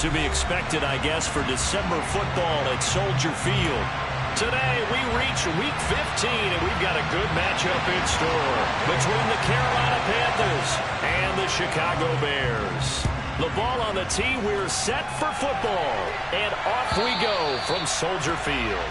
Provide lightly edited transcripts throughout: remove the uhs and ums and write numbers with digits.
To be expected, I guess, for December football at Soldier Field. Today, we reach Week 15, and we've got a good matchup in store between the Carolina Panthers and the Chicago Bears. The ball on the tee, we're set for football, and off we go from Soldier Field.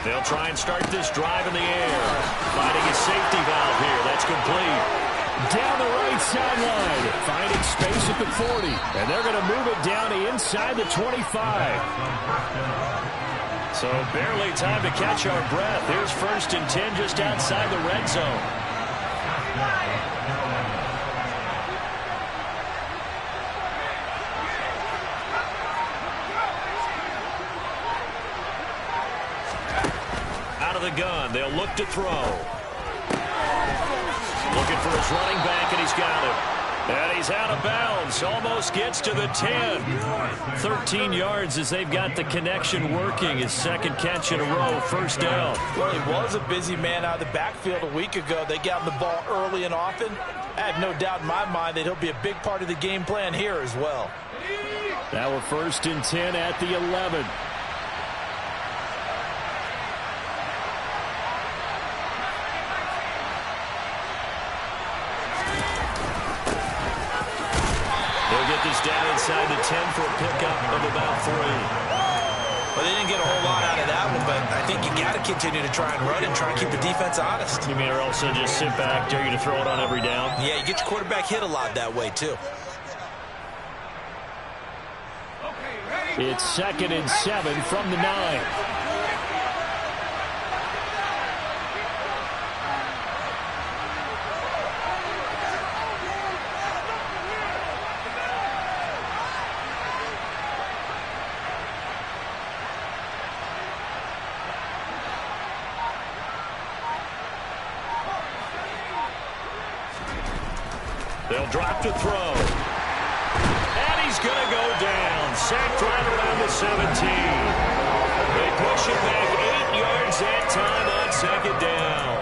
They'll try and start this drive in the air. Finding a safety valve here. That's complete. Down the right sideline. Finding space at the 40. And they're going to move it down to inside the 25. So barely time to catch our breath. Here's 1st and 10 just outside the red zone. The gun. They'll look to throw. Looking for his running back, and he's got it. And he's out of bounds. Almost gets to the 10. 13 yards as they've got the connection working. His 2nd catch in a row, 1st down. Well, he was a busy man out of the backfield a week ago. They got him the ball early and often. I have no doubt in my mind that he'll be a big part of the game plan here as well. Now we're 1st and 10 at the 11. Down inside the 10 for a pickup of about 3. Well, they didn't get a whole lot out of that one, but I think you got to continue to try and run and try and keep the defense honest. You mean or also just sit back, dare you to throw it on every down? Yeah, you get your quarterback hit a lot that way, too. It's 2nd and 7 from the 9. They'll drop to throw. And he's going to go down. Sacked right around the 17. They push it back 8 yards that time on 2nd down.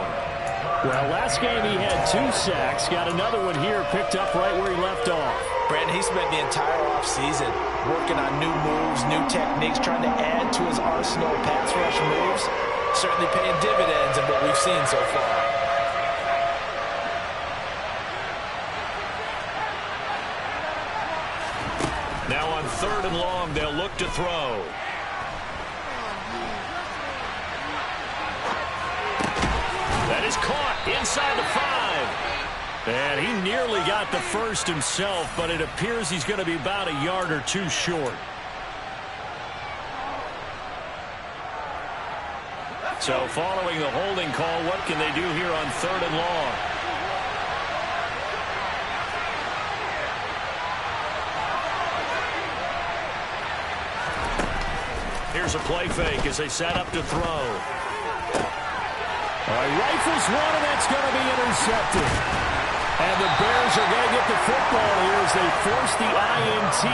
Well, last game he had 2 sacks. Got another one here picked up right where he left off. Brandon, he spent the entire offseason working on new moves, new techniques, trying to add to his arsenal of pass rush moves. Certainly paying dividends in what we've seen so far. Now on 3rd and long, they'll look to throw. That is caught inside the 5. And he nearly got the 1st himself, but it appears he's going to be about a yard or 2 short. So following the holding call, what can they do here on 3rd and long? Here's a play fake as they set up to throw. Rifles one, and that's going to be intercepted. And the Bears are going to get the football here as they force the INT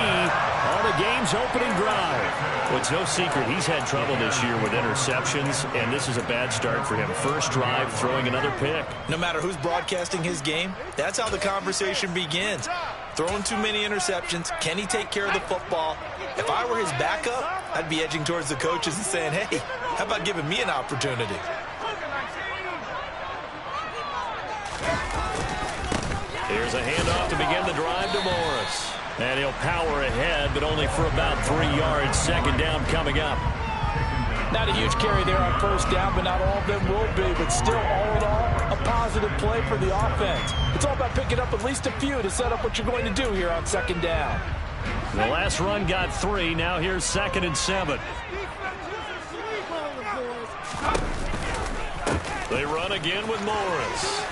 on the game's opening drive. Well, it's no secret he's had trouble this year with interceptions, and this is a bad start for him. First drive, throwing another pick. No matter who's broadcasting his game, that's how the conversation begins. Throwing too many interceptions. Can he take care of the football? If I were his backup, I'd be edging towards the coaches and saying, hey, how about giving me an opportunity? Here's a handoff to begin the drive to Morris. And he'll power ahead, but only for about 3 yards. Second down coming up. Not a huge carry there on first down, but not all of them will be. But still, all in all, a positive play for the offense. It's all about picking up at least a few to set up what you're going to do here on second down. The last run got 3. Now here's 2nd and 7. They run again with Morris.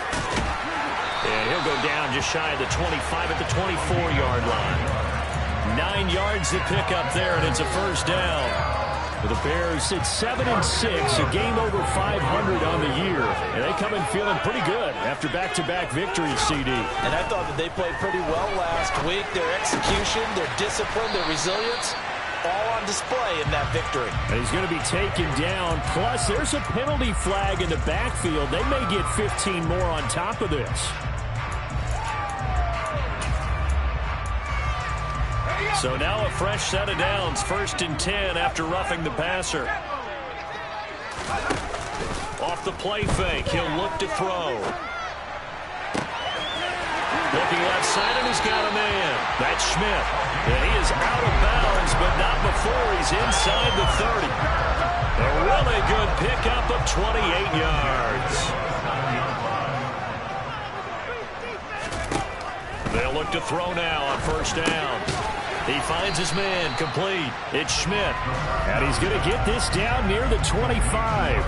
And he'll go down just shy of the 25 at the 24-yard line. 9 yards to pick up there, and it's a first down. For the Bears, it's 7-6, a game over 500 on the year. And they come in feeling pretty good after back-to-back victories, CD. And I thought that they played pretty well last week. Their execution, their discipline, their resilience, all on display in that victory. And he's going to be taken down. Plus, there's a penalty flag in the backfield. They may get 15 more on top of this. So now a fresh set of downs, 1st and 10 after roughing the passer. Off the play fake, he'll look to throw. Looking left side, and he's got a man. That's Schmidt. And he is out of bounds, but not before he's inside the 30. A really good pickup of 28 yards. They'll look to throw now on first down. He finds his man, complete. It's Schmidt. And he's going to get this down near the 25.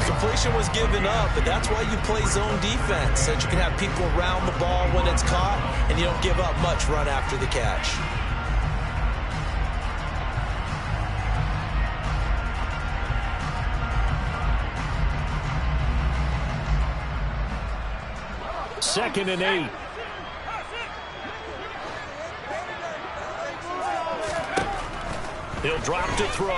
Completion was given up, but that's why you play zone defense, so that you can have people around the ball when it's caught, and you don't give up much run after the catch. Second and 8. He'll drop to throw.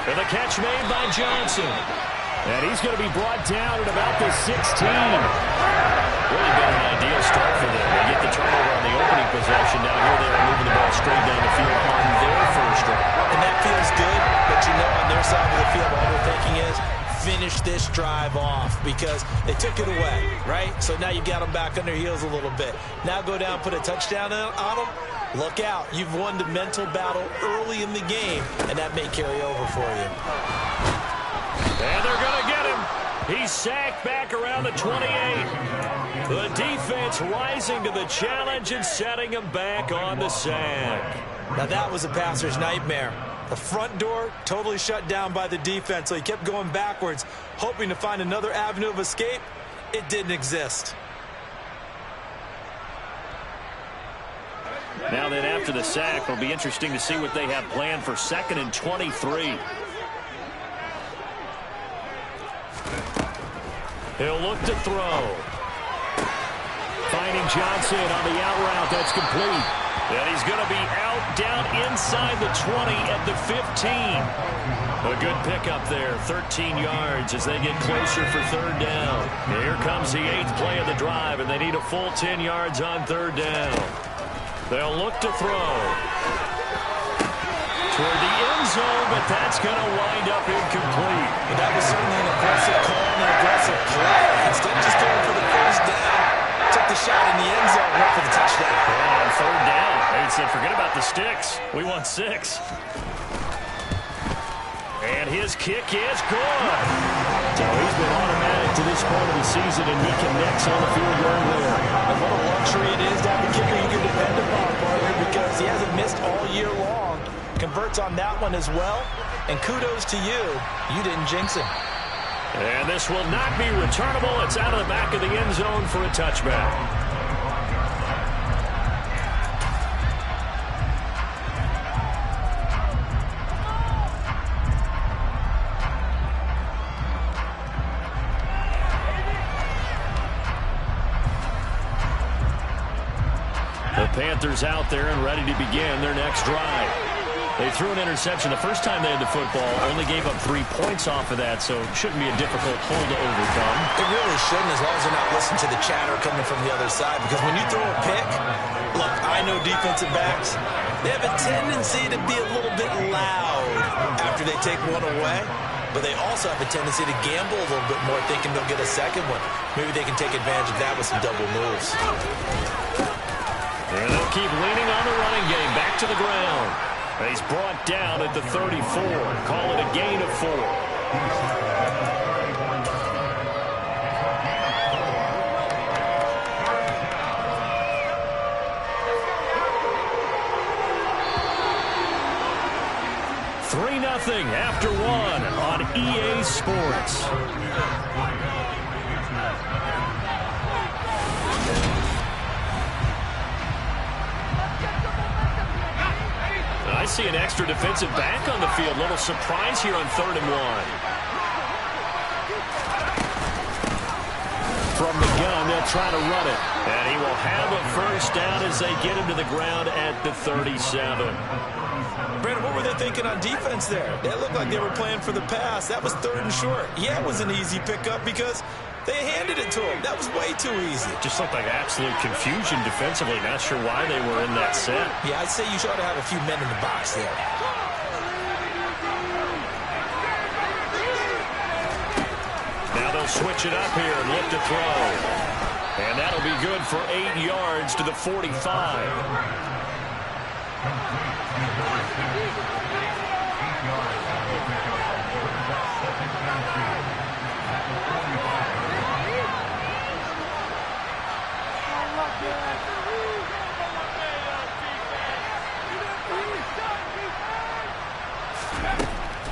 And the catch made by Johnson. And he's going to be brought down at about the 16. Really been an ideal start for them. They get the turnover on the opening possession. Now here they are moving the ball straight down the field on their first drive. And that feels good, but you know on their side of the field all they're thinking is finish this drive off because they took it away, right? So now you got them back on their heels a little bit. Now go down, put a touchdown on them. Look out. You've won the mental battle early in the game, and that may carry over for you. And they're going to get him. He's sacked back around the 28. The defense rising to the challenge and setting him back on the sack. Now that was a passer's nightmare. The front door totally shut down by the defense, so he kept going backwards, hoping to find another avenue of escape. It didn't exist. Now then, after the sack, it'll be interesting to see what they have planned for 2nd and 23. He'll look to throw. Finding Johnson on the out route. That's complete. And he's going to be out down inside the 20 at the 15. A good pickup there, 13 yards as they get closer for 3rd down. Here comes the 8th play of the drive, and they need a full 10 yards on 3rd down. They'll look to throw. Toward the end zone, but that's going to wind up incomplete. But that was certainly an aggressive call and an aggressive play. Instead of just going for the first down, took the shot in the end zone, went for the touchdown. And on 3rd down, they said, forget about the sticks. We want 6. And his kick is good. So he's been automatic to this point of the season, and he connects on the field goal there. And what a luxury it is to have a kicker you can depend upon, partner, because he hasn't missed all year long. converts on that one as well. And kudos to you. You didn't jinx him. And this will not be returnable. It's out of the back of the end zone for a touchback. The Panthers out there and ready to begin their next drive. They threw an interception the first time they had the football, only gave up 3 points off of that, so it shouldn't be a difficult hole to overcome. It really shouldn't, as long as they're not listening to the chatter coming from the other side, because when you throw a pick, look, I know defensive backs, they have a tendency to be a little bit loud after they take one away, but they also have a tendency to gamble a little bit more, thinking they'll get a second one. Maybe they can take advantage of that with some double moves. And they'll keep leaning on the running game. Back to the ground. He's brought down at the 34. Call it a gain of 4. Nothing after 1 on EA Sports. I see an extra defensive back on the field. Little surprise here on 3rd and 1. From the gun, they'll try to run it. And he will have a first down as they get him to the ground at the 37. Brandon, what were they thinking on defense there? They looked like they were playing for the pass. That was 3rd and short. Yeah, it was an easy pickup because they handed it to him. That was way too easy. Just looked like absolute confusion defensively. Not sure why they were in that set. Yeah, I'd say you should have a few men in the box there. Now they'll switch it up here and look to throw. And that'll be good for 8 yards to the 45.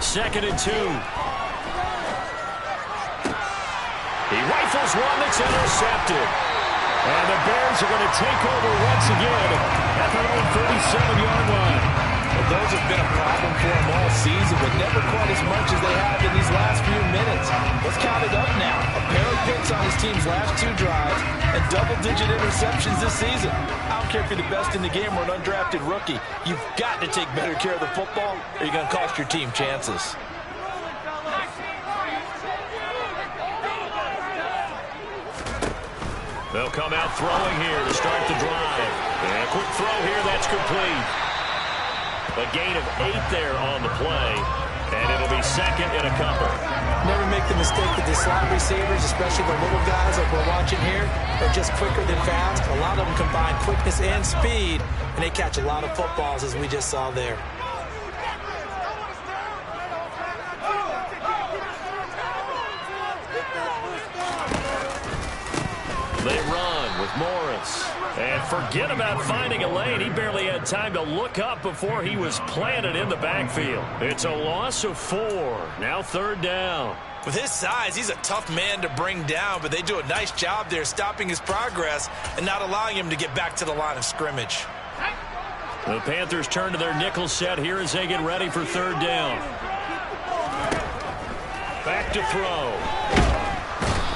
Second and 2. He rifles one that's intercepted. And the Bears are going to take over once again at their own 37-yard line. Well, those have been a problem for them all season, but never quite as much as they have in these last few minutes. Let's count it up now. A pair of picks on his team's last 2 drives and double-digit interceptions this season. I don't care if you're the best in the game or an undrafted rookie. You've got to take better care of the football or you're going to cost your team chances. They'll come out throwing here to start the drive. And a quick throw here, that's complete. A gain of 8 there on the play. And it'll be second and a couple. Never make the mistake that the slot receivers, especially the little guys like we're watching here, are just quicker than fast. A lot of them combine quickness and speed, and they catch a lot of footballs, as we just saw there. They run with Morris. And forget about finding a lane. He barely had time to look up before he was planted in the backfield. It's a loss of 4. Now 3rd down. With his size, he's a tough man to bring down, but they do a nice job there stopping his progress and not allowing him to get back to the line of scrimmage. The Panthers turn to their nickel set here as they get ready for 3rd down. Back to throw.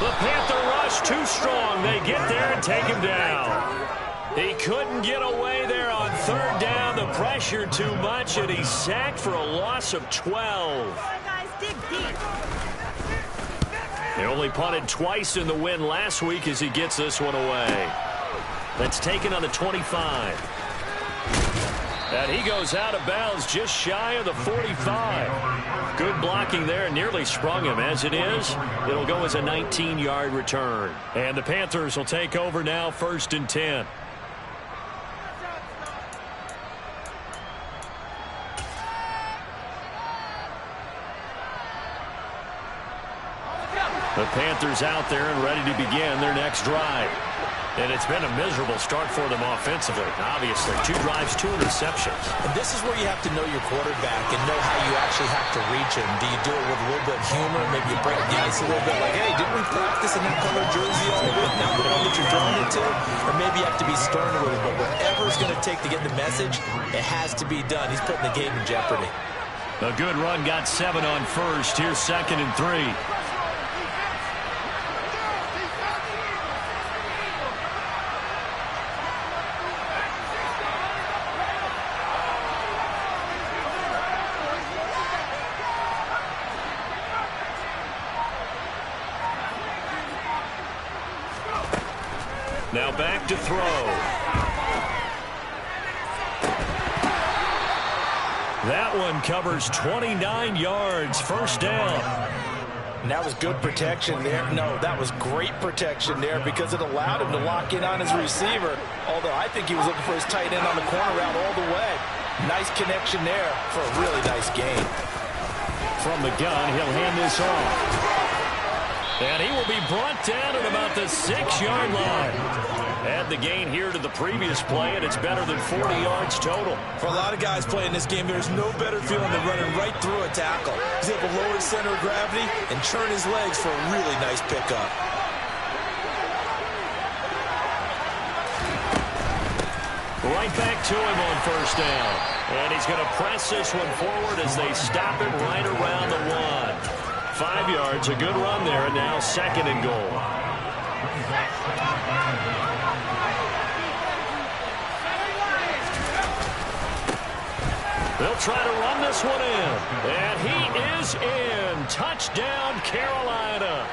The Panther rush too strong. They get there and take him down. He couldn't get away there on 3rd down. The pressure too much, and he's sacked for a loss of 12. They only punted twice in the win last week as he gets this one away. That's taken on the 25. And he goes out of bounds just shy of the 45. Good blocking there, nearly sprung him. As it is, it'll go as a 19-yard return. And the Panthers will take over now, 1st and 10. The Panthers out there and ready to begin their next drive. And it's been a miserable start for them offensively, obviously. 2 drives, 2 interceptions. And this is where you have to know your quarterback and know how you actually have to reach him. Do you do it with a little bit of humor? Maybe you break the ice a little bit like, hey, didn't we practice in that color jersey all week, not the one that you're throwing it to? Or maybe you have to be stern with it. But whatever it's going to take to get the message, it has to be done. He's putting the game in jeopardy. A good run, got 7 on first. Here's 2nd and 3. Now back to throw. That one covers 29 yards. First down. And that was good protection there. No, that was great protection there because it allowed him to lock in on his receiver. Although I think he was looking for his tight end on the corner route all the way. Nice connection there for a really nice gain. From the gun, he'll hand this off. And he will be brought down at about the 6-yard line. Add the gain here to the previous play, and it's better than 40 yards total. For a lot of guys playing this game, there's no better feeling than running right through a tackle. He's able to lower his center of gravity and churn his legs for a really nice pickup. Right back to him on first down. And he's going to press this one forward as they stop it right around the 1. 5 yards, a good run there, and now 2nd and goal. They'll try to run this one in. And he is in. Touchdown, Carolina.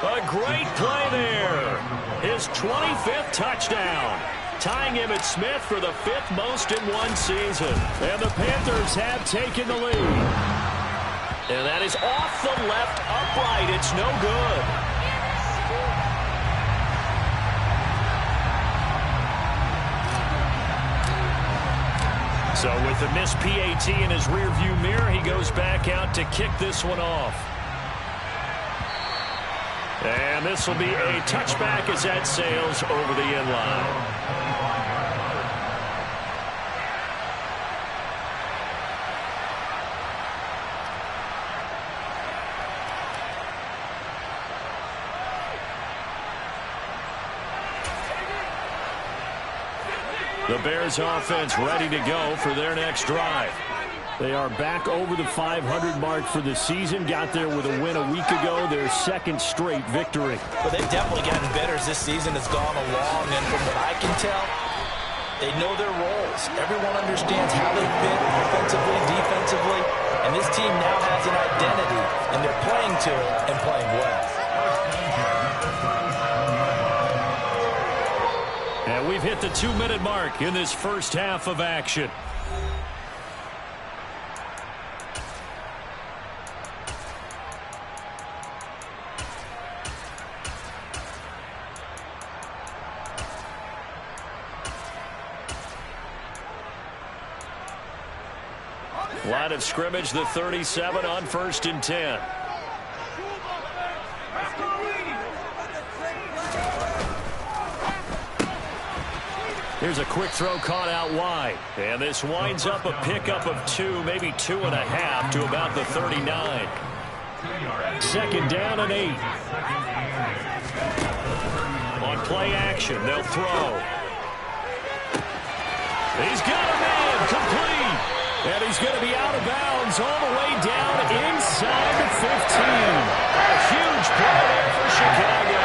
A great play there. His 25th touchdown. Tying Emmitt Smith for the 5th most in one season. And the Panthers have taken the lead. And that is off the left upright. It's no good. So with the missed PAT in his rearview mirror, he goes back out to kick this one off. And this will be a touchback as that sails over the end line. The Bears offense ready to go for their next drive. They are back over the 500 mark for the season. Got there with a win a week ago, their 2nd straight victory. Well, they've definitely gotten better as this season has gone along. And from what I can tell, they know their roles. Everyone understands how they fit offensively, defensively. And this team now has an identity, and they're playing to it and playing well. And we've hit the 2-minute mark in this first half of action. Line of scrimmage, the 37 on 1st and 10. Here's a quick throw caught out wide. And this winds up a pickup of 2, maybe 2.5 to about the 39. 2nd down and 8. On play action, they'll throw. He's got a man complete. And he's going to be out of bounds all the way down inside the 15. A huge play there for Chicago.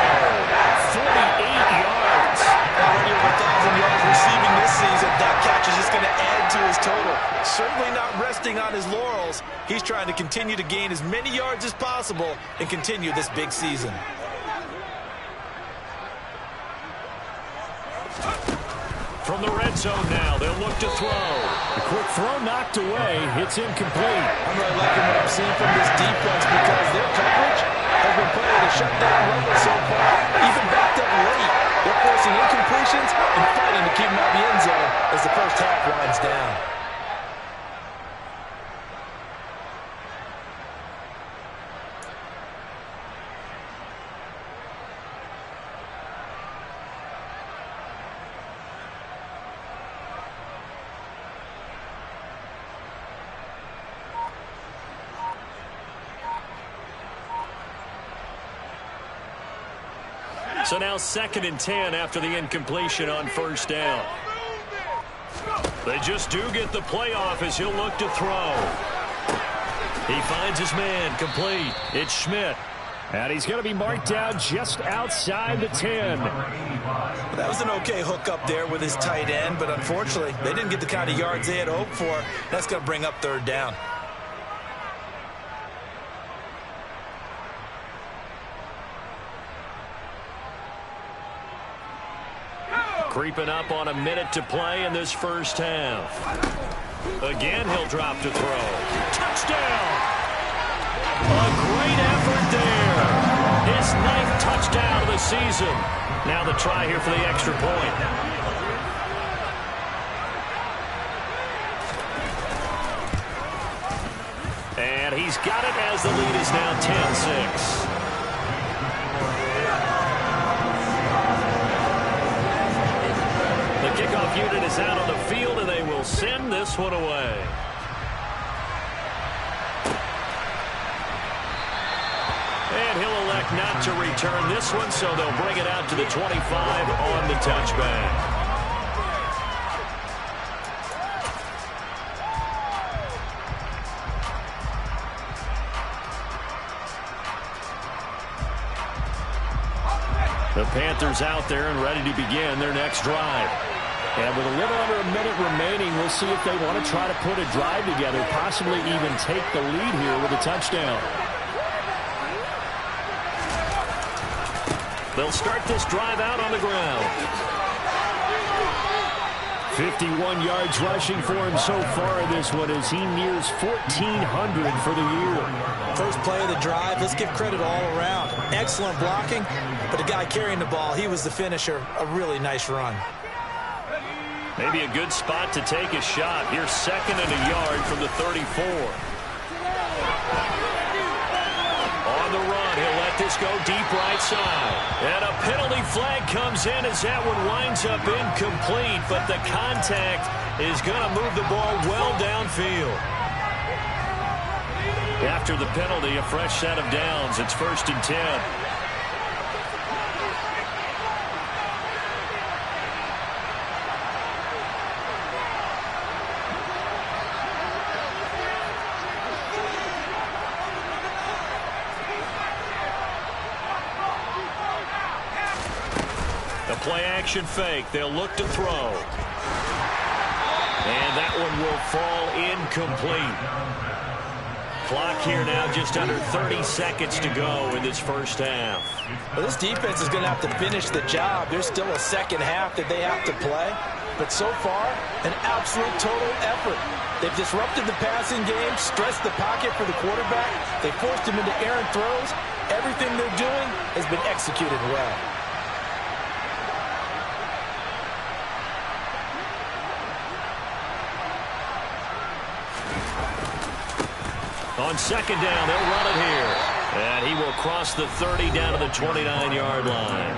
48 yards. Already over 1,000 yards receiving this season. That catch is just going to add to his total. Certainly not resting on his laurels. He's trying to continue to gain as many yards as possible and continue this big season. From the red zone now, they'll look to throw. The quick throw knocked away. It's incomplete. I'm really liking what I'm seeing from this defense because their coverage has been playing at a shutdown level so far. Even backed up late, they're forcing incompletions and fighting to keep them out of the end zone as the first half winds down. So now 2nd and 10 after the incompletion on first down. They just do get the play off as he'll look to throw. He finds his man, complete. It's Schmidt. And he's going to be marked down just outside the 10. That was an okay hook up there with his tight end, but unfortunately, they didn't get the kind of yards they had hoped for. That's going to bring up 3rd down. Creeping up on a minute to play in this first half. Again, he'll drop to throw. Touchdown! A great effort there. His 9th touchdown of the season. Now the try here for the extra point. And he's got it as the lead is now 10-6. The kickoff unit is out on the field, and they will send this one away. And he'll elect not to return this one, so they'll bring it out to the 25 on the touchback. The Panthers out there and ready to begin their next drive. And with a little under a minute remaining, we'll see if they want to try to put a drive together, possibly even take the lead here with a touchdown. They'll start this drive out on the ground. 51 yards rushing for him so far in this one as he nears 1,400 for the year. First play of the drive, let's give credit all around. Excellent blocking, but the guy carrying the ball, he was the finisher. A really nice run. Maybe a good spot to take a shot. Here's 2nd and a yard from the 34. On the run, he'll let this go deep right side. And a penalty flag comes in as that one winds up incomplete, but the contact is going to move the ball well downfield. After the penalty, a fresh set of downs. It's 1st and 10. Play-action fake. They'll look to throw. And that one will fall incomplete. Clock here now just under 30 seconds to go in this first half. Well, this defense is going to have to finish the job. There's still a second half that they have to play. But so far, an absolute total effort. They've disrupted the passing game, stressed the pocket for the quarterback. They forced him into errant throws. Everything they're doing has been executed well. On 2nd down, they'll run it here. And he will cross the 30 down to the 29-yard line.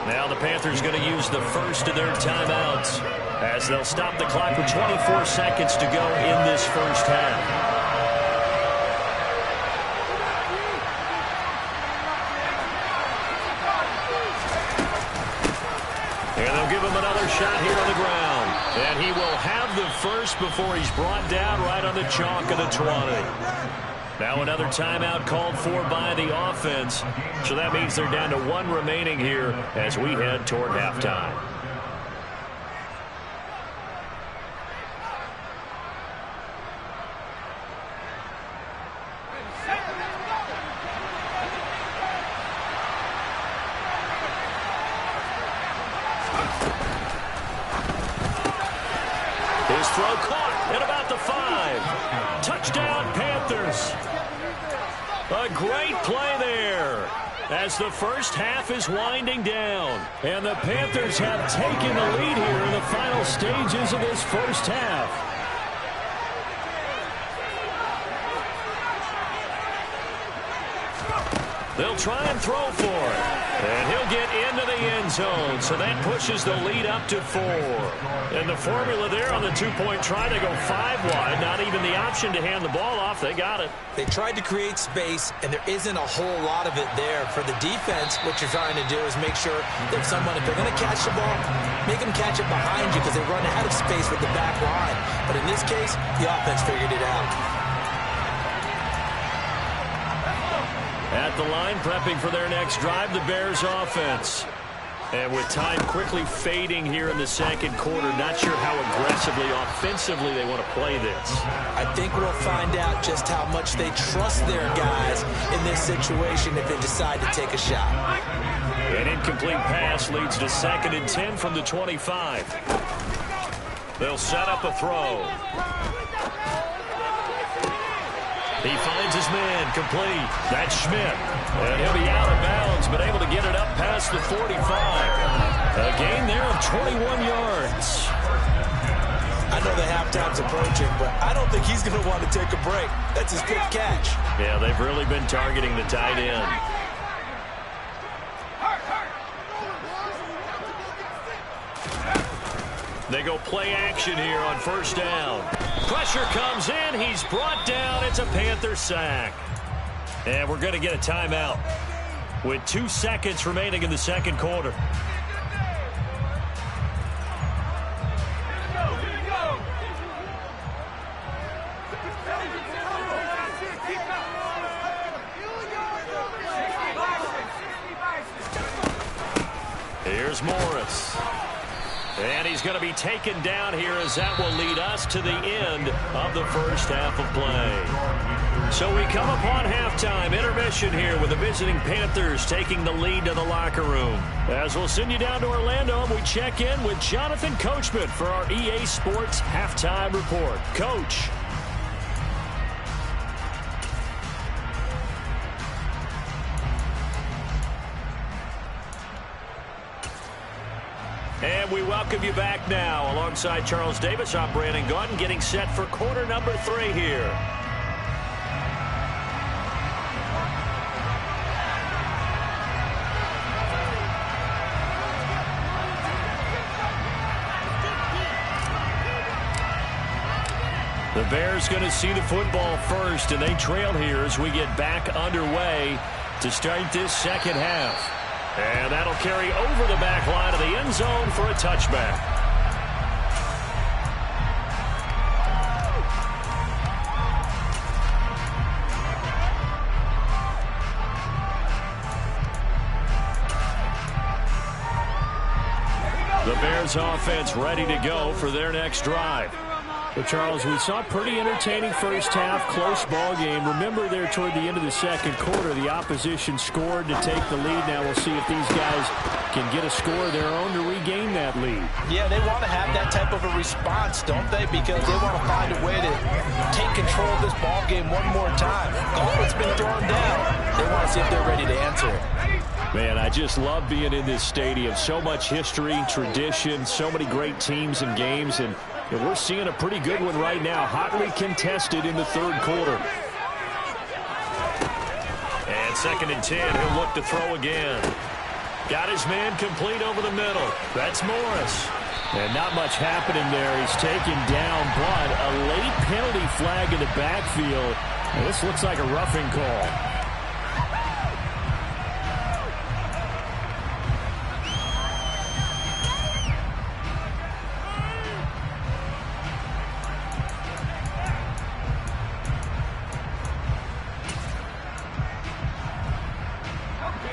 Now the Panthers going to use the first of their timeouts as they'll stop the clock with 24 seconds to go in this first half. And they'll give him another shot here on the ground. And he will have the first before he's brought down right on the chalk of the 20. Now another timeout called for by the offense. So that means they're down to 1 remaining here as we head toward halftime. His throw caught at about the 5. Touchdown, Panthers. A great play there as the first half is winding down. And the Panthers have taken the lead here in the final stages of this first half. They'll try and throw for it. And he'll get into the end zone. So that pushes the lead up to 4. And the formula there on the two-point try to go 5 wide. Not even the option to hand the ball off. They got it. They tried to create space, and there isn't a whole lot of it there. For the defense, what you're trying to do is make sure that someone, if they're going to catch the ball, make them catch it behind you because they run out of space with the back line. But in this case, the offense figured it out. At the line, prepping for their next drive, the Bears offense. And with time quickly fading here in the second quarter, not sure how aggressively, offensively they want to play this. I think we'll find out just how much they trust their guys in this situation if they decide to take a shot. An incomplete pass leads to 2nd and 10 from the 25. They'll set up a throw. He finds his man, complete. That's Schmidt. And he'll be out of bounds, but able to get it up past the 45. A gain there of 21 yards. I know the halftime's approaching, but I don't think he's going to want to take a break. That's his 5th catch. Yeah, they've really been targeting the tight end. They go play action here on 1st down. Pressure comes in. He's brought down. It's a Panther sack. And we're going to get a timeout with 2 seconds remaining in the second quarter. Here's Morris. And he's going to be taken down here as that will lead us to the end of the first half of play. So we come upon halftime, intermission here with the visiting Panthers taking the lead to the locker room. As we'll send you down to Orlando, and we check in with Jonathan Coachman for our EA Sports Halftime Report. Coach. And we welcome you back now. Alongside Charles Davis, I'm Brandon Gaudin, getting set for quarter number 3 here. The Bears going to see the football first, and they trail here as we get back underway to start this second half. And that'll carry over the back line of the end zone for a touchback. The Bears offense ready to go for their next drive. Well, Charles, we saw a pretty entertaining first half, close ball game. Remember there toward the end of the second quarter, the opposition scored to take the lead. Now we'll see if these guys can get a score of their own to regain that lead. Yeah, they want to have that type of a response, don't they? Because they want to find a way to take control of this ball game one more time. Gauntlet's been thrown down. They want to see if they're ready to answer it. Man, I just love being in this stadium. So much history, tradition, so many great teams and games, and we're seeing a pretty good one right now, hotly contested in the third quarter. And 2nd and 10, he'll look to throw again. Got his man complete over the middle. That's Morris. And not much happening there. He's taken down, but a late penalty flag in the backfield. And this looks like a roughing call.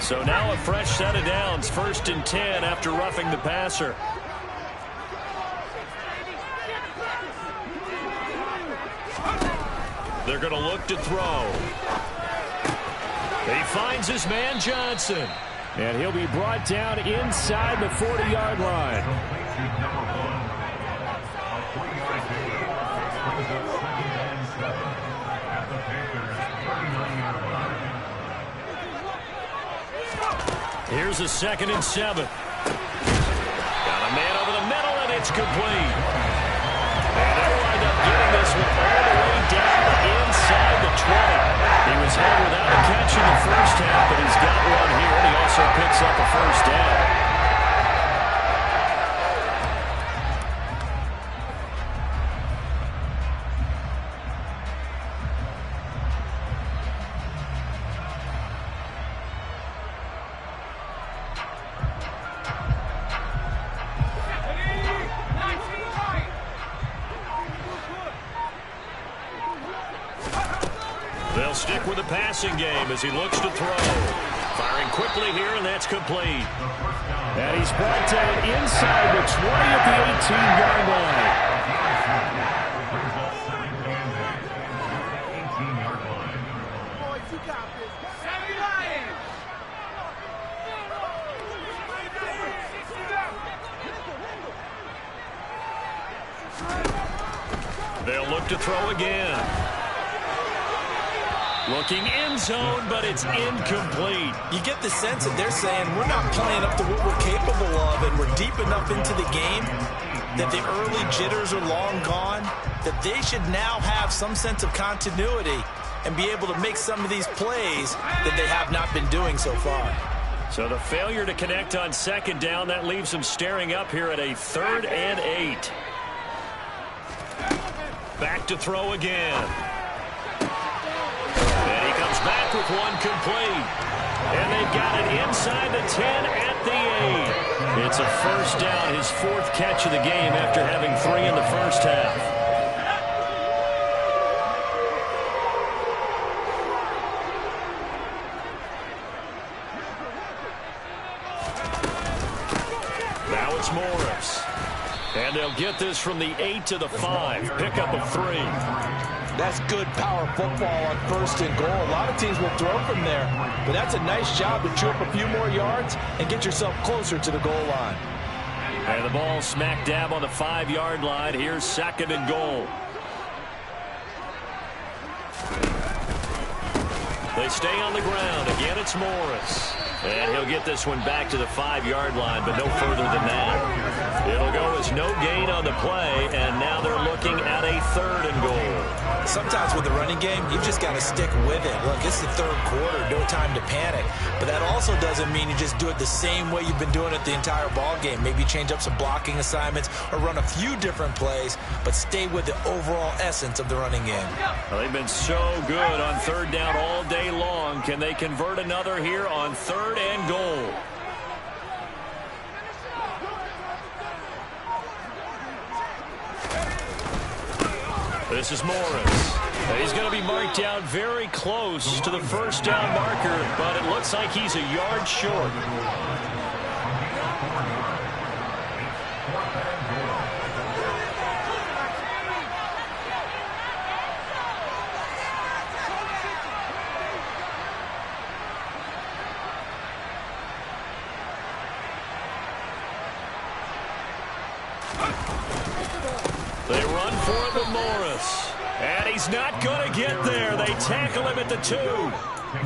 So now a fresh set of downs, 1st and 10 after roughing the passer. They're going to look to throw. He finds his man Johnson. And he'll be brought down inside the 40-yard line. Here's a 2nd and 7. Got a man over the middle, and it's complete. And they wind up getting this one all the way down inside the 20. He was held without a catch in the first half, but he's first down. They'll stick with the passing game as he looks to throw. Firing quickly here, and that's complete. And he's brought down inside the 20 at the 18-yard line. They'll look to throw again. Looking end zone, but it's incomplete. You get the sense that they're saying we're not playing up to what we're capable of, and we're deep enough into the game that the early jitters are long gone, that they should now have some sense of continuity and be able to make some of these plays that they have not been doing so far. So the failure to connect on second down, that leaves them staring up here at a 3rd and 8. Back to throw again. And he comes back with one complete. And they've got it inside the 10 at the 8. It's a first down, his 4th catch of the game after having 3 in the first half. Now it's Morris. And they'll get this from the 8 to the 5. Pickup of 3. That's good power football on 1st and goal. A lot of teams will throw from there, but that's a nice job to chew up a few more yards and get yourself closer to the goal line. And the ball smack dab on the 5-yard line. Here's 2nd and goal. They stay on the ground. Again, it's Morris. And he'll get this one back to the 5-yard line, but no further than that. It'll go as no gain on the play, and now they're looking at a 3rd and goal. Sometimes with the running game, you've just got to stick with it. Look, it's the 3rd quarter, no time to panic. But that also doesn't mean you just do it the same way you've been doing it the entire ball game. Maybe change up some blocking assignments or run a few different plays, but stay with the overall essence of the running game. Well, they've been so good on 3rd down all day long. Can they convert another here on 3rd and goal? This is Morris. He's going to be marked down very close to the first down marker, but it looks like he's a yard short. They run for it with Morris. And he's not going to get there. They tackle him at the 2.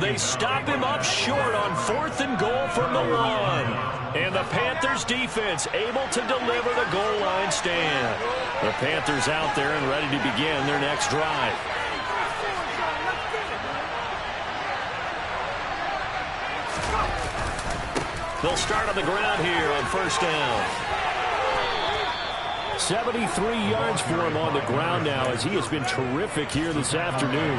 They stop him up short on 4th and goal from the 1. And the Panthers defense able to deliver the goal line stand. The Panthers out there and ready to begin their next drive. They'll start on the ground here on 1st down. 73 yards for him on the ground now as he has been terrific here this afternoon.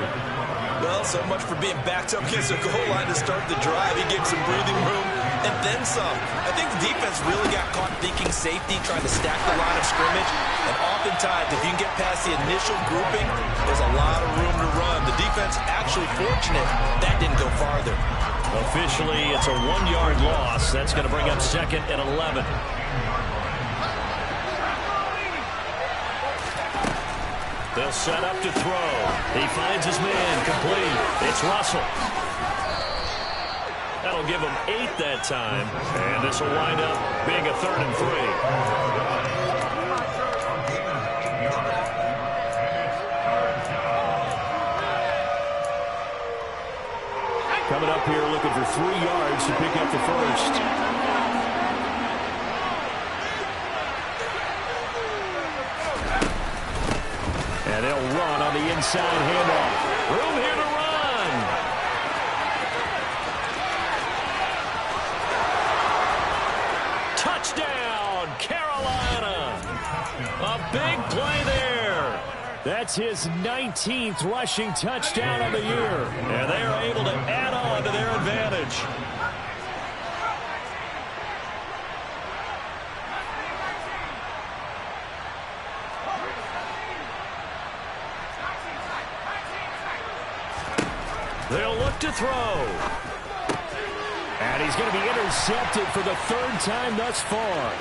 Well, so much for being backed up against the goal line to start the drive. He gave some breathing room and then some. I think the defense really got caught thinking safety, trying to stack the line of scrimmage. And oftentimes, if you can get past the initial grouping, there's a lot of room to run. The defense actually fortunate that didn't go farther. Officially, it's a 1-yard loss. That's going to bring up 2nd and 11. They'll set up to throw. He finds his man complete. It's Russell. That'll give him 8 that time. And this will wind up being a 3rd and 3. Coming up here looking for 3 yards to pick up the first. And they'll run on the inside handoff. Room here to run. That's his 19th rushing touchdown of the year. And they are able to add on to their advantage. They'll look to throw. And he's going to be intercepted for the third time thus far.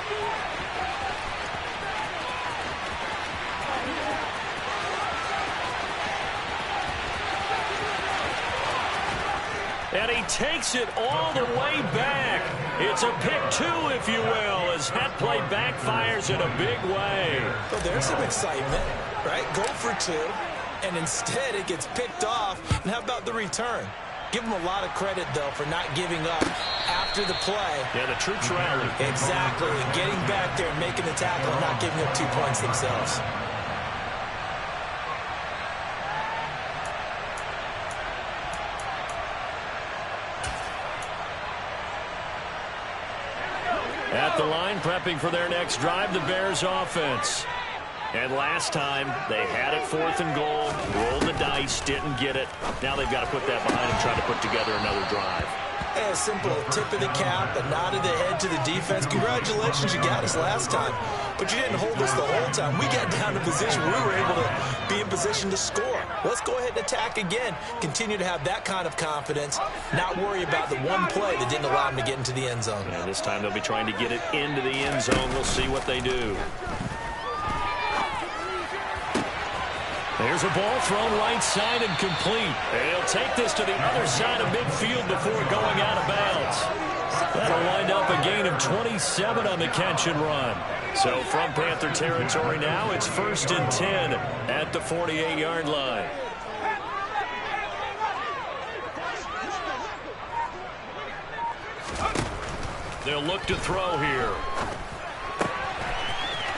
And he takes it all the way back. It's a pick two, if you will, as that play backfires in a big way. Well, there's some excitement, right? Go for two, and instead it gets picked off. And how about the return? Give him a lot of credit, though, for not giving up after the play. Yeah, the troops rallied. Exactly, and getting back there and making the tackle and not giving up 2 points themselves. At the line, prepping for their next drive, the Bears offense. And last time, they had it 4th and goal, rolled the dice, didn't get it. Now they've got to put that behind and try to put together another drive. A simple tip of the cap, a nod of the head to the defense. Congratulations, you got us last time. But you didn't hold us the whole time. We got down to position where we were able to be in position to score. Let's go ahead and attack again. Continue to have that kind of confidence, not worry about the one play that didn't allow them to get into the end zone. Yeah, this time they'll be trying to get it into the end zone. We'll see what they do. There's a ball thrown right side and complete. And he'll take this to the other side of midfield before going out of bounds. That'll wind up a gain of 27 on the catch and run. So from Panther territory now, it's 1st and 10 at the 48-yard line. They'll look to throw here.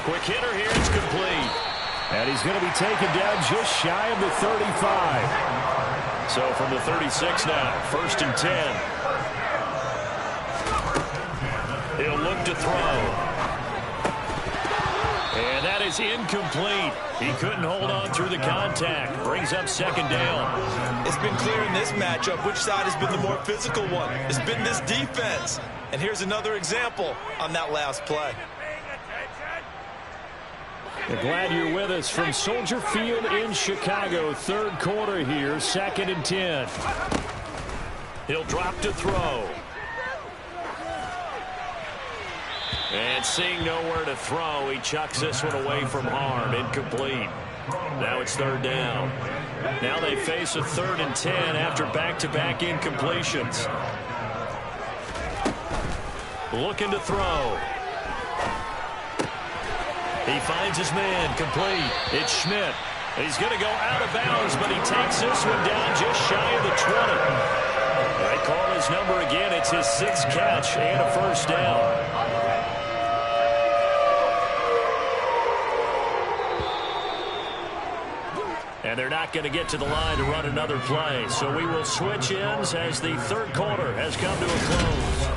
Quick hitter here, it's complete. And he's going to be taken down just shy of the 35. So from the 36 now, 1st and 10. He'll look to throw. And that is incomplete. He couldn't hold on through the contact. Brings up 2nd down. It's been clear in this matchup which side has been the more physical one. It's been this defense. And here's another example on that last play. We're glad you're with us from Soldier Field in Chicago. 3rd quarter here, 2nd and 10. He'll drop to throw. And seeing nowhere to throw, he chucks this one away from harm. Incomplete. Now it's 3rd down. Now they face a 3rd and 10 after back-to-back incompletions. Looking to throw. He finds his man, complete. It's Schmidt. He's going to go out of bounds, but he takes this one down just shy of the 20. They call his number again. It's his 6th catch and a 1st down. And they're not going to get to the line to run another play. So we will switch ends as the 3rd quarter has come to a close.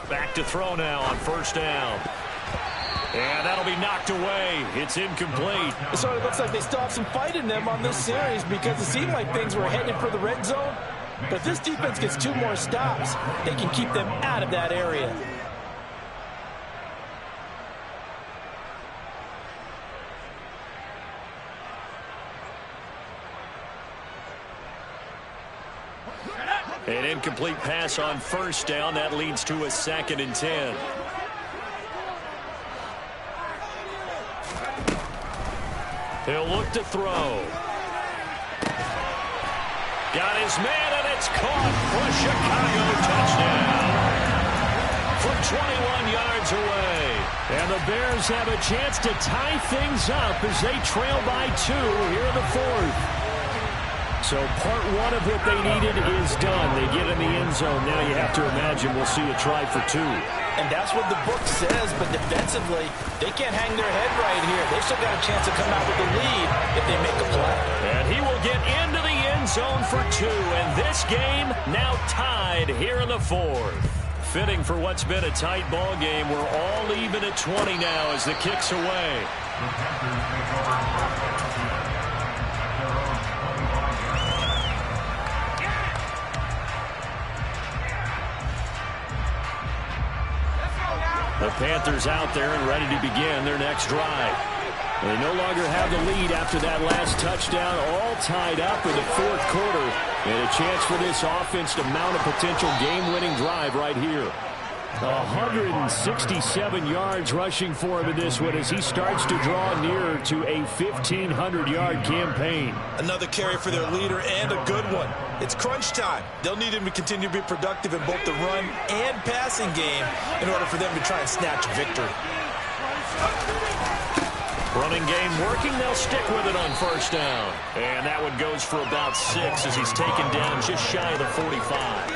Back to throw now on 1st down. And that'll be knocked away. It's incomplete. It sort of looks like they still have some fight in them on this series because it seemed like things were headed for the red zone. But if this defense gets 2 more stops, they can keep them out of that area. An incomplete pass on 1st down. That leads to a 2nd and 10. He'll look to throw. Got his man, and it's caught for a Chicago touchdown. For 21 yards away. And the Bears have a chance to tie things up as they trail by 2 here in the 4th. So part 1 of what they needed is done. They get in the end zone. Now you have to imagine we'll see a try for 2. And that's what the book says, but defensively, they can't hang their head right here. They've still got a chance to come out with the lead if they make a play. And he will get into the end zone for 2. And this game now tied here in the 4th. Fitting for what's been a tight ball game. We're all even at 20 now as the kick's away. The Panthers out there and ready to begin their next drive. They no longer have the lead after that last touchdown, all tied up in the 4th quarter. And a chance for this offense to mount a potential game-winning drive right here. 167 yards rushing for him in this one as he starts to draw nearer to a 1,500-yard campaign. Another carry for their leader and a good one. It's crunch time. They'll need him to continue to be productive in both the run and passing game in order for them to try and snatch victory. Running game working. They'll stick with it on 1st down. And that one goes for about 6 as he's taken down just shy of the 45.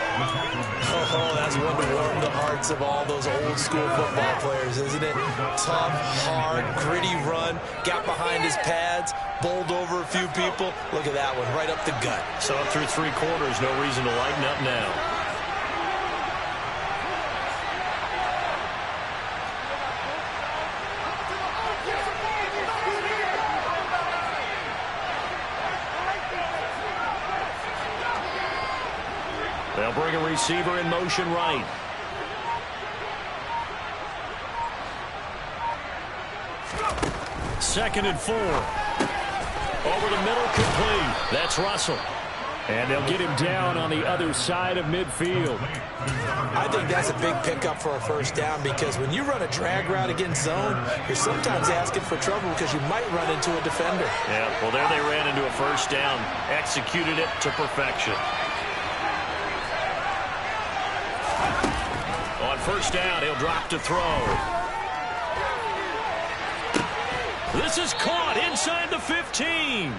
Oh, that's one to warm the hearts of all those old school football players, isn't it? Tough, hard, gritty run. Got behind his pads, bowled over a few people. Look at that one, right up the gut. So up through 3 quarters, no reason to lighten up now. They'll bring a receiver in motion right. Second and 4. Over the middle, complete. That's Russell. And they'll get him down on the other side of midfield. I think that's a big pickup for a 1st down because when you run a drag route against zone, you're sometimes asking for trouble because you might run into a defender. Yeah, well, there they ran into a 1st down. Executed it to perfection. On 1st down, he'll drop to throw. This is caught inside the 15.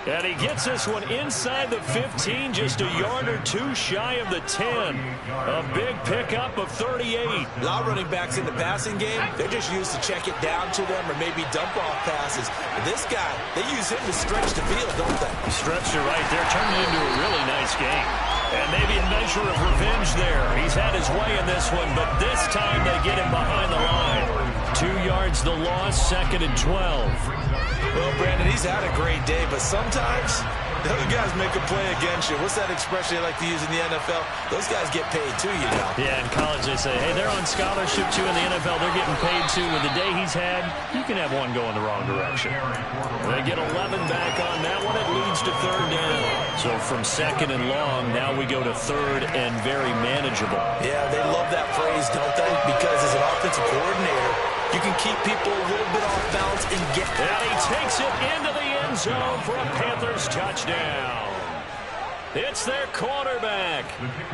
And he gets this one inside the 15, just a yard or 2 shy of the 10. A big pickup of 38. A lot of running backs in the passing game, they're just used to check it down to them or maybe dump off passes. But this guy, they use him to stretch the field, don't they? Stretched it right there, turned it into a really nice game. And maybe a measure of revenge there. He's had his way in this one, but this time they get him behind the line. 2 yards the loss, 2nd and 12. Well, Brandon, he's had a great day, but sometimes the other guys make a play against you. What's that expression they like to use in the NFL? Those guys get paid too, you know. Yeah, in college they say, hey, they're on scholarship too. In the NFL, they're getting paid too. With the day he's had, you can have one going the wrong direction. They get 11 back on that one. It leads to 3rd down. So from 2nd and long, now we go to 3rd and very manageable. Yeah, they love that phrase, don't they? Because as an offensive coordinator, you can keep people a little bit off balance and get... And he takes it into the end zone for a Panthers touchdown. It's their quarterback,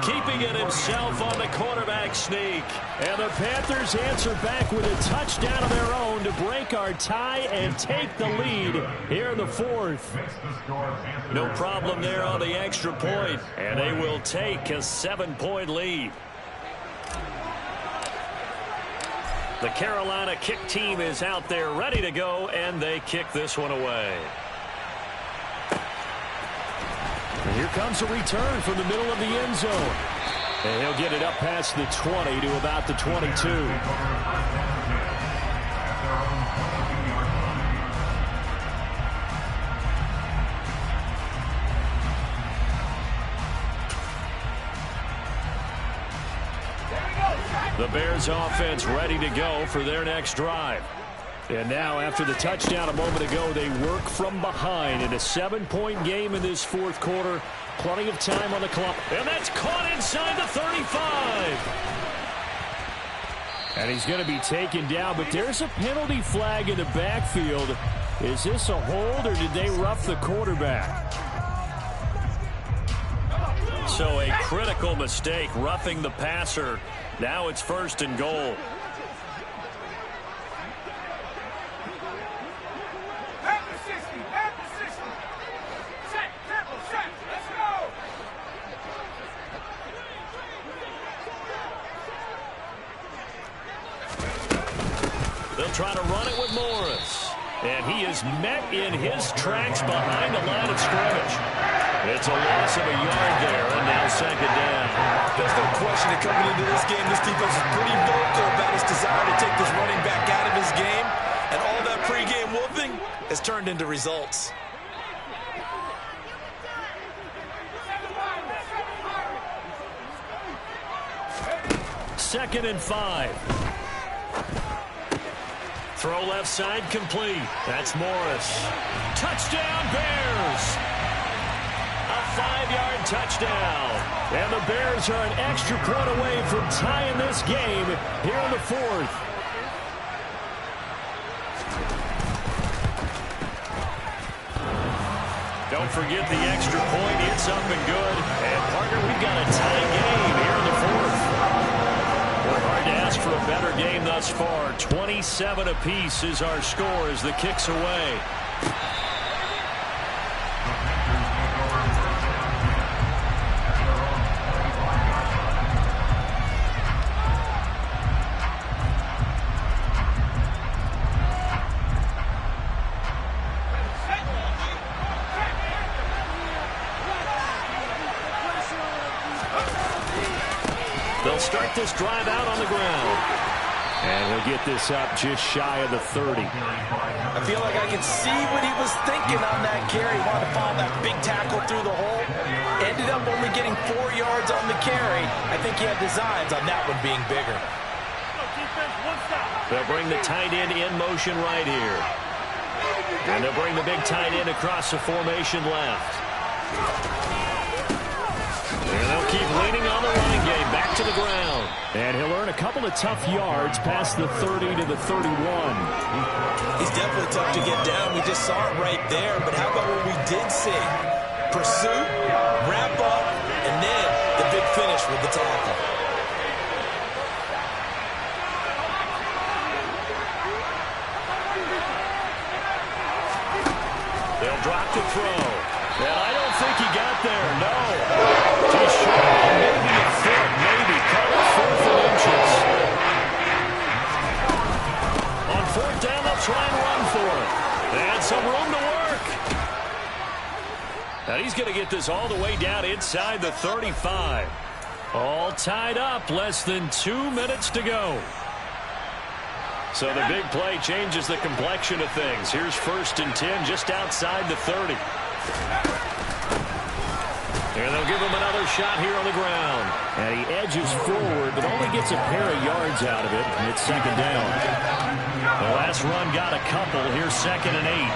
keeping it himself on the quarterback sneak. And the Panthers answer back with a touchdown of their own to break our tie and take the lead here in the 4th. No problem there on the extra point, and they will take a 7-point lead. The Carolina kick team is out there ready to go, and they kick this one away. And here comes a return from the middle of the end zone. And he'll get it up past the 20 to about the 22. The Bears offense ready to go for their next drive. And now after the touchdown a moment ago, they work from behind in a 7-point game in this 4th quarter. Plenty of time on the clock. And that's caught inside the 35. And he's going to be taken down, but there's a penalty flag in the backfield. Is this a hold or did they rough the quarterback? So a critical mistake, roughing the passer. Now it's 1st and goal. They'll try to run it with Morris. And he is met in his tracks behind the line of scrimmage. It's a loss of a yard there, and now 2nd down. There's no question that coming into this game, this defense is pretty vocal about its desire to take this running back out of his game. And all that pregame wolfing has turned into results. Second and 5. Throw left side complete. That's Morris. Touchdown, Bears! A 5-yard touchdown. And the Bears are an extra point away from tying this game here in the 4th. Don't forget the extra point. It's up and good. And, partner, we've got a tie game here in the 4th. Hard to ask for a better game thus far. 27 apiece is our score as the kick's away. They'll start this drive out on the ground. And he'll get this up just shy of the 30. I feel like I can see what he was thinking on that carry. He wanted to follow that big tackle through the hole. Ended up only getting 4 yards on the carry. I think he had designs on that one being bigger. They'll bring the tight end in motion right here. And they'll bring the big tight end across the formation left. And they'll keep leaning on the running game. Back to the ground. And he'll earn a couple of tough yards past the 30 to the 31. He's definitely tough to get down. We just saw it right there. But how about what we did see? Pursuit, wrap up, and then the big finish with the tackle. They'll drop to throw. And I don't think he got there. No. Just short. Maybe a foot. Maybe. Call it 4th and inches. On 4th down, they'll try and run for it. And some room to work. And he's going to get this all the way down inside the 35. All tied up. Less than 2 minutes to go. So the big play changes the complexion of things. Here's 1st and 10 just outside the 30. And they'll give him another shot here on the ground. And he edges forward, but only gets a pair of yards out of it. And it's 2nd down. The last run got a couple. Here's 2nd and 8.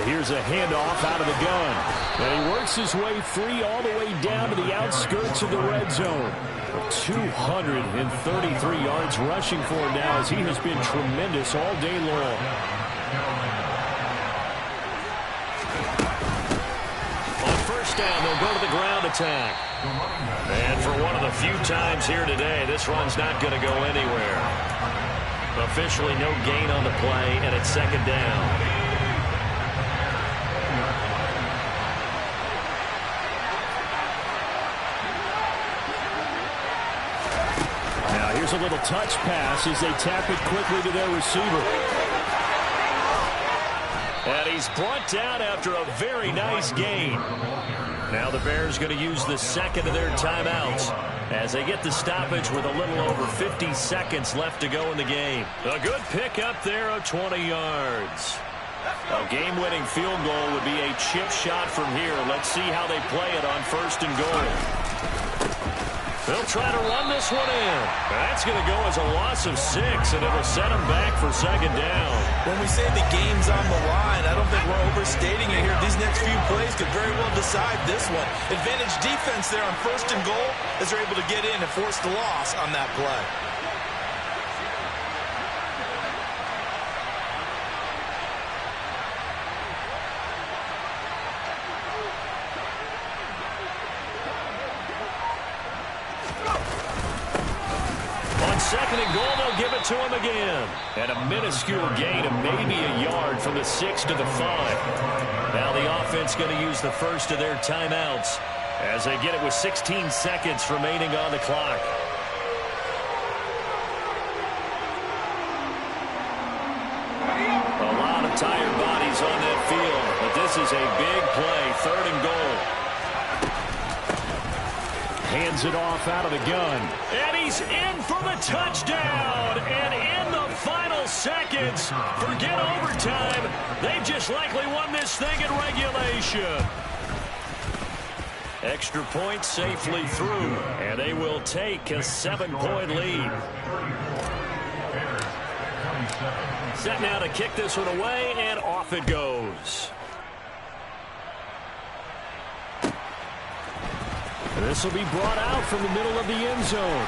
Here's a handoff out of the gun. And he works his way free all the way down to the outskirts of the red zone. 233 yards rushing for him now as he has been tremendous all day long. On 1st down, they'll go to the ground attack. And for one of the few times here today, this run's not going to go anywhere. Officially no gain on the play, and it's 2nd down. Here's a little touch pass as they tap it quickly to their receiver. And he's brought down after a very nice gain. Now the Bears going to use the 2nd of their timeouts as they get the stoppage with a little over 50 seconds left to go in the game. A good pick up there of 20 yards. A game-winning field goal would be a chip shot from here. Let's see how they play it on 1st and goal. They'll try to run this one in. That's going to go as a loss of 6, and it'll set them back for 2nd down. When we say the game's on the line, I don't think we're overstating it here. These next few plays could very well decide this one. Advantage defense there on 1st and goal as they're able to get in and force the loss on that play. to him again. And a minuscule gain of maybe a yard from the 6 to the 5. Now the offense going to use the first of their timeouts as they get it with 16 seconds remaining on the clock. A lot of tired bodies on that field, but this is a big play, 3rd and goal. Hands it off out of the gun. And he's in for the touchdown. And in the final seconds, forget overtime. They just likely won this thing in regulation. Extra point safely through, and they will take a 7-point lead. Set now to kick this one away, and off it goes. And this will be brought out from the middle of the end zone.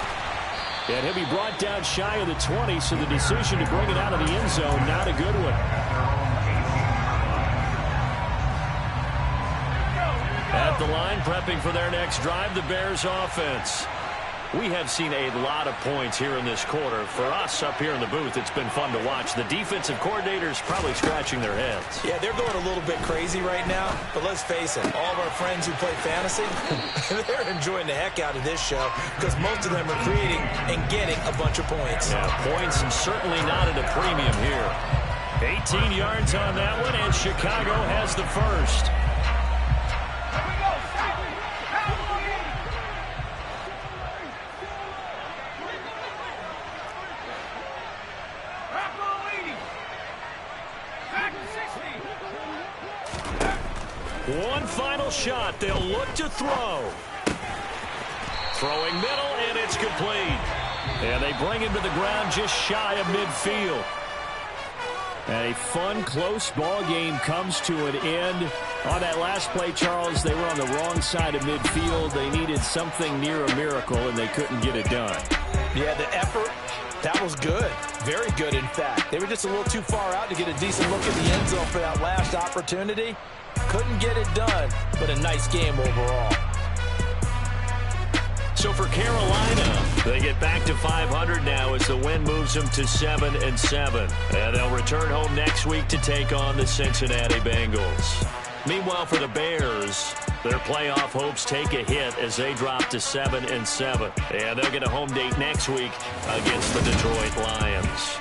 And he'll be brought down shy of the 20, so the decision to bring it out of the end zone, not a good one. At the line, prepping for their next drive, the Bears offense. We have seen a lot of points here in this quarter. For us up here in the booth, it's been fun to watch. The defensive coordinators probably scratching their heads. Yeah, they're going a little bit crazy right now. But let's face it, all of our friends who play fantasy, they're enjoying the heck out of this show because most of them are creating and getting a bunch of points. Yeah, points certainly not at a premium here. 18 yards on that one, and Chicago has the first. One final shot. They'll look to throw. Throwing middle, and it's complete. And they bring him to the ground just shy of midfield. And a fun, close ball game comes to an end. On that last play, Charles, they were on the wrong side of midfield. They needed something near a miracle, and they couldn't get it done. Yeah, the effort, that was good. Very good, in fact. They were just a little too far out to get a decent look at the end zone for that last opportunity. Couldn't get it done, but a nice game overall. So for Carolina, they get back to 500 now as the win moves them to 7-7. And they'll return home next week to take on the Cincinnati Bengals. Meanwhile, for the Bears, their playoff hopes take a hit as they drop to 7-7. And they'll get a home date next week against the Detroit Lions.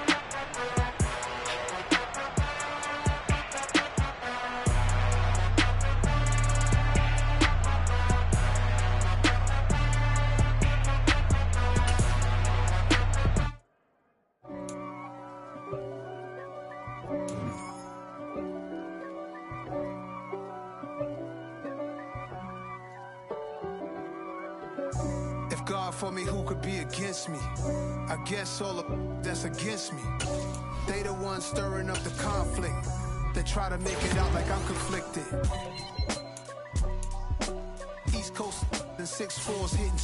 God for me, who could be against me? I guess all of that's against me. They the ones stirring up the conflict. They try to make it out like I'm conflicted. East Coast and 6'4s hitting